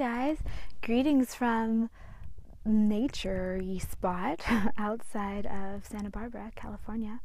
guys, greetings from nature-y spot outside of Santa Barbara, California.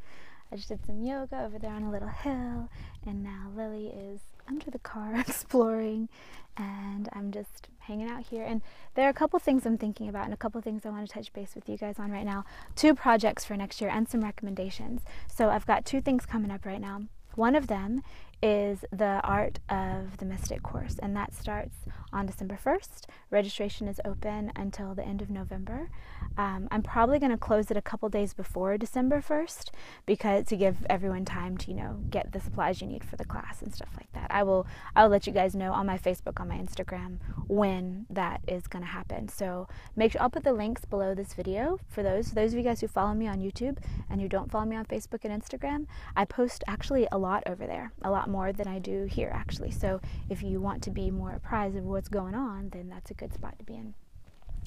I just did some yoga over there on a little hill, and now Lily is under the car exploring, and I'm just hanging out here. And there are a couple things I'm thinking about and a couple things I want to touch base with you guys on right now. 2 projects for next year and some recommendations. So I've got 2 things coming up right now. One of them is the Art of the Mystic course, and that starts on December 1st. Registration is open until the end of November. I'm probably going to close it a couple days before December 1st to give everyone time to, get the supplies you need for the class and stuff like that. I'll let you guys know on my Facebook, on my Instagram, when that is going to happen. So make sure I'll put the links below this video for those of you guys who follow me on YouTube and who don't follow me on Facebook and Instagram. I post actually a lot over there, a lot more than I do here actually. So if you want to be more apprised of what's going on, then that's a good spot to be in.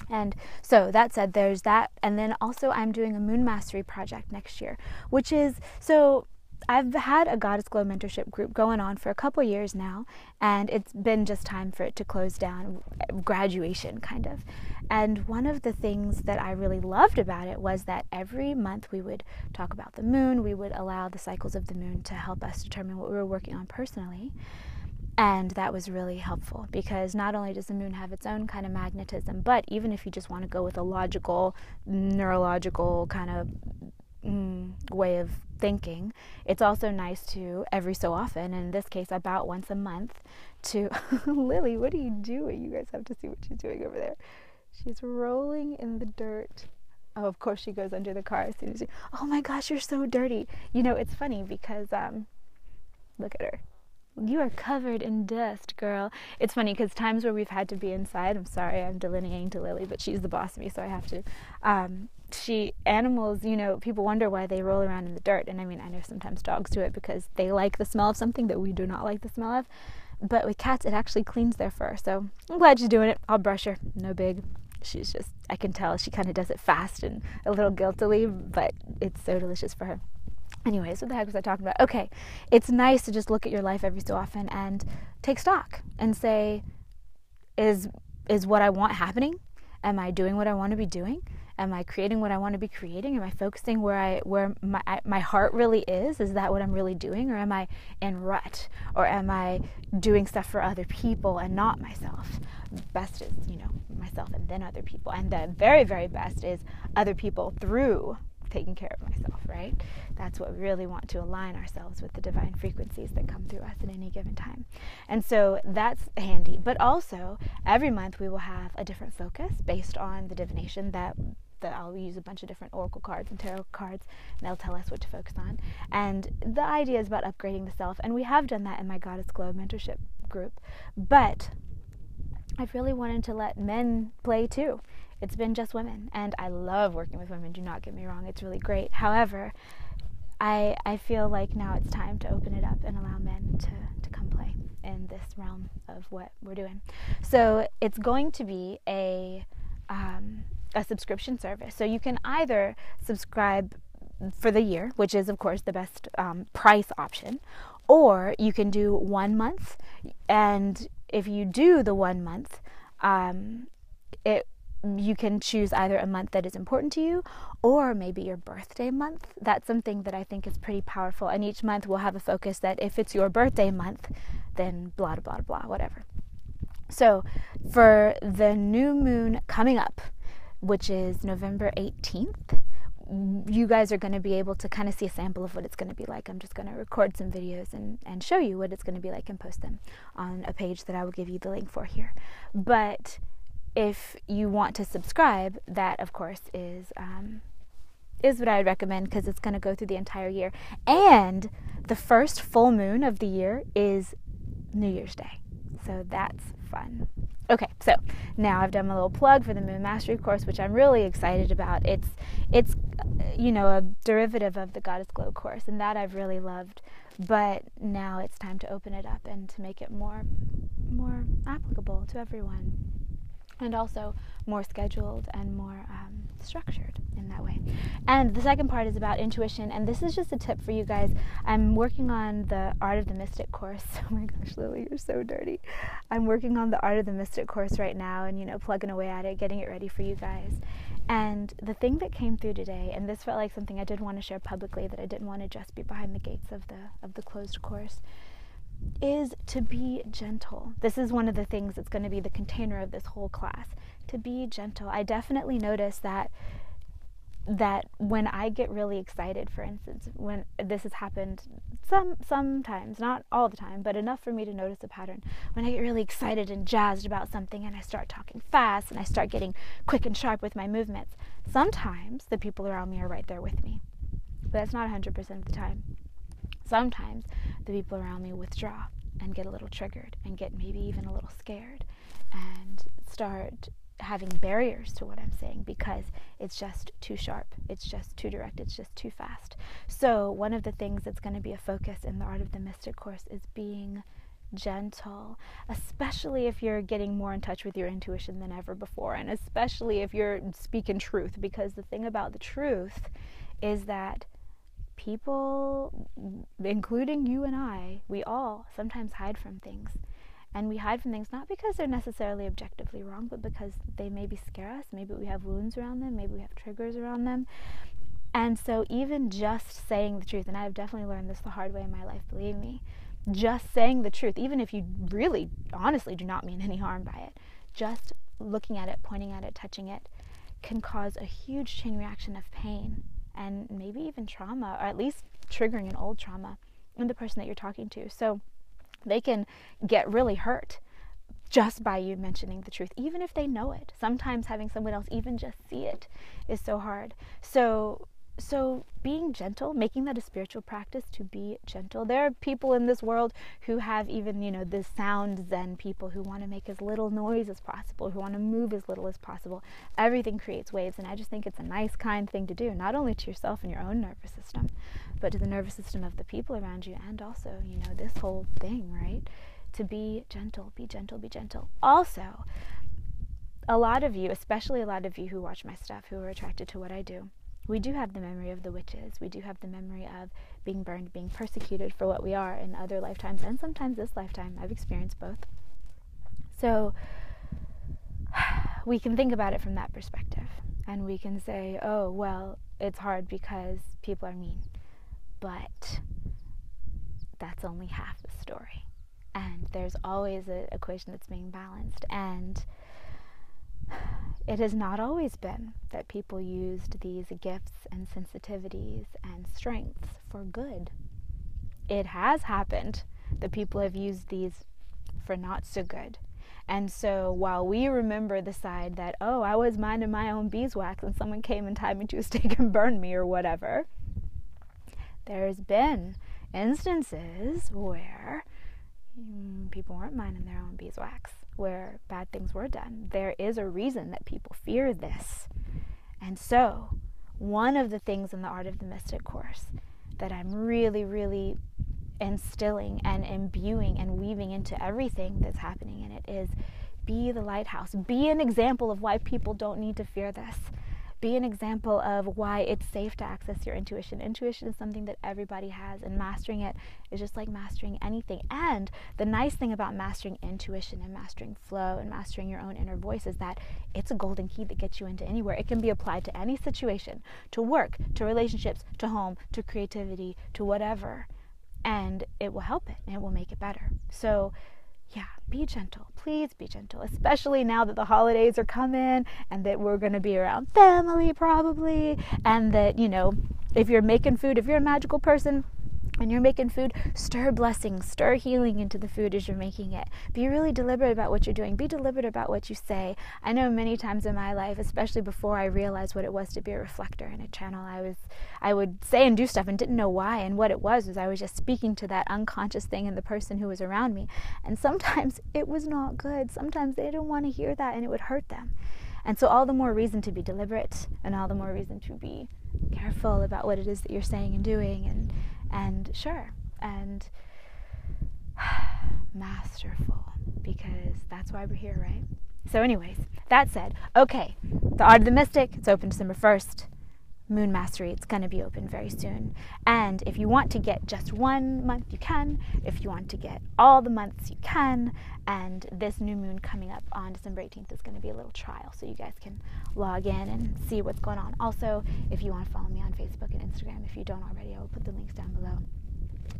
And so that said, there's that. And then also I'm doing a Moon Mastery project next year, which is, so I've had a Goddess Glow mentorship group going on for a couple years now, and it's been just time for it to close down, graduation kind of. And one of the things that I really loved about it was that every month we would talk about the moon, we would allow the cycles of the moon to help us determine what we were working on personally. And that was really helpful because not only does the moon have its own kind of magnetism, but even if you just want to go with a logical, neurological kind of way of thinking, it's also nice to every so often, and in this case about once a month, to Lily, what are you doing? You guys have to see what she's doing over there. She's rolling in the dirt. Oh, of course she goes under the car as soon as oh my gosh, you're so dirty. It's funny because look at her. You are covered in dust, girl. It's funny because times where we've had to be inside, I'm sorry, I'm delineating to Lily, but she's the boss of me, so I have to. Animals, people wonder why they roll around in the dirt. And I mean, I know sometimes dogs do it because they like the smell of something that we do not like the smell of. But with cats, it actually cleans their fur. So I'm glad she's doing it. I'll brush her. No big. She's just, I can tell she kind of does it fast and a little guiltily, but it's so delicious for her. Anyways, what the heck was I talking about? Okay, it's nice to just look at your life every so often and take stock and say, is what I want happening? Am I doing what I want to be doing? Am I creating what I want to be creating? Am I focusing where my heart really is? Is that what I'm really doing? Or am I in rut? Or am I doing stuff for other people and not myself? Best is, myself and then other people. And the very, very best is other people through taking care of myself, right? That's what we really want, to align ourselves with the divine frequencies that come through us at any given time. And so that's handy. But also, every month we will have a different focus based on the divination that I'll use a bunch of different oracle cards and tarot cards, and they'll tell us what to focus on. And the idea is about upgrading the self, and we have done that in my Goddess Glow mentorship group. But I've really wanted to let men play too. It's been just women, and I love working with women, do not get me wrong, it's really great. However, I feel like now it's time to open it up and allow men to come play in this realm of what we're doing. So it's going to be a subscription service. So you can either subscribe for the year, which is of course the best price option, or you can do 1 month. And if you do the 1 month, you can choose either a month that is important to you or maybe your birthday month. That's something that I think is pretty powerful. And each month will have a focus that if it's your birthday month, then blah, blah, blah, whatever. So for the new moon coming up, which is November 18th, you guys are going to be able to kind of see a sample of what it's going to be like. I'm just going to record some videos and show you what it's going to be like and post them on a page that I will give you the link for here. But if you want to subscribe, that of course is what I would recommend, because it's going to go through the entire year. And the first full moon of the year is New Year's Day. So that's fun. Okay, so now I've done my little plug for the Moon Mastery course, which I'm really excited about. It's a derivative of the Goddess Glow course, and that I've really loved. But now it's time to open it up and to make it more applicable to everyone, and also more scheduled and more structured in that way. And the second part is about intuition, and this is just a tip for you guys. I'm working on the Art of the Mystic course. Oh my gosh, Lily, you're so dirty. I'm working on the Art of the Mystic course right now, and plugging away at it, getting it ready for you guys. And the thing that came through today, and this felt like something I did want to share publicly, that I didn't want to just be behind the gates of the closed course, is to be gentle. This is one of the things that's going to be the container of this whole class. To be gentle. I definitely notice that when I get really excited, for instance, when this has happened sometimes, not all the time, but enough for me to notice a pattern. When I get really excited and jazzed about something and I start talking fast and I start getting quick and sharp with my movements, sometimes the people around me are right there with me. But that's not 100% of the time. Sometimes the people around me withdraw and get a little triggered and get maybe even a little scared and start having barriers to what I'm saying because it's just too sharp, it's just too direct, it's just too fast. So one of the things that's going to be a focus in the Art of the Mystic course is being gentle, especially if you're getting more in touch with your intuition than ever before, and especially if you're speaking truth, because the thing about the truth is that people, including you and I, we all sometimes hide from things. And we hide from things not because they're necessarily objectively wrong, but because they maybe scare us. Maybe we have wounds around them. Maybe we have triggers around them. And so even just saying the truth, and I've definitely learned this the hard way in my life, believe me, just saying the truth, even if you really, honestly do not mean any harm by it, just looking at it, pointing at it, touching it, can cause a huge chain reaction of pain and maybe even trauma, or at least triggering an old trauma in the person that you're talking to. So they can get really hurt just by you mentioning the truth, even if they know it. Sometimes having someone else even just see it is so hard. So being gentle, making that a spiritual practice, to be gentle. There are people in this world who have even, the sound Zen people who want to make as little noise as possible, who want to move as little as possible. Everything creates waves, and I just think it's a nice, kind thing to do, not only to yourself and your own nervous system, but to the nervous system of the people around you, and also, this whole thing, right? To be gentle, be gentle, be gentle. Also, a lot of you, especially a lot of you who watch my stuff, who are attracted to what I do, we do have the memory of the witches. We do have the memory of being burned, being persecuted for what we are in other lifetimes, and sometimes this lifetime. I've experienced both. So we can think about it from that perspective, and we can say, oh, well, it's hard because people are mean. But that's only half the story. And there's always an equation that's being balanced. And it has not always been that people used these gifts and sensitivities and strengths for good. It has happened that people have used these for not so good. And so while we remember the side that, oh, I was minding my own beeswax and someone came and tied me to a stake and burned me or whatever, there's been instances where people weren't minding their own beeswax, where bad things were done. There is a reason that people fear this. And so one of the things in the Art of the Mystic course that I'm really, really instilling and imbuing and weaving into everything that's happening in it is be the lighthouse. Be an example of why people don't need to fear this. Be an example of why it's safe to access your intuition. Intuition is something that everybody has, and mastering it is just like mastering anything. And the nice thing about mastering intuition and mastering flow and mastering your own inner voice is that it's a golden key that gets you into anywhere. It can be applied to any situation, to work, to relationships, to home, to creativity, to whatever. And it will help it, and it will make it better. So yeah, be gentle. Please be gentle, especially now that the holidays are coming and that we're going to be around family probably, and that, if you're making food, if you're a magical person and you're making food, stir blessings, stir healing into the food as you're making it. Be really deliberate about what you're doing. Be deliberate about what you say. I know many times in my life, especially before I realized what it was to be a reflector in a channel, I would say and do stuff and didn't know why, and what it was I was just speaking to that unconscious thing in the person who was around me. And sometimes it was not good. Sometimes they didn't want to hear that, and it would hurt them. And so all the more reason to be deliberate, and all the more reason to be careful about what it is that you're saying and doing, and masterful, because that's why we're here, right? So anyways, that said, okay, the Art of the Mystic, it's open December 1st. Moon Mastery, it's going to be open very soon. And if you want to get just 1 month, you can. If you want to get all the months, you can. And this new moon coming up on December 18th is going to be a little trial, so you guys can log in and see what's going on. Also, if you want to follow me on Facebook and Instagram, if you don't already, I will put the links down below.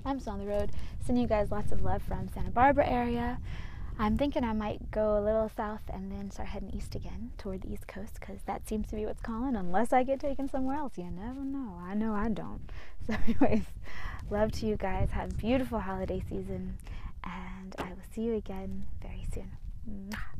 I'm still on the road, sending you guys lots of love from Santa Barbara area. I'm thinking I might go a little south and then start heading east again toward the East Coast, because that seems to be what's calling, unless I get taken somewhere else. You never know. I know I don't. So anyways, love to you guys. Have a beautiful holiday season, and I will see you again very soon. Mwah.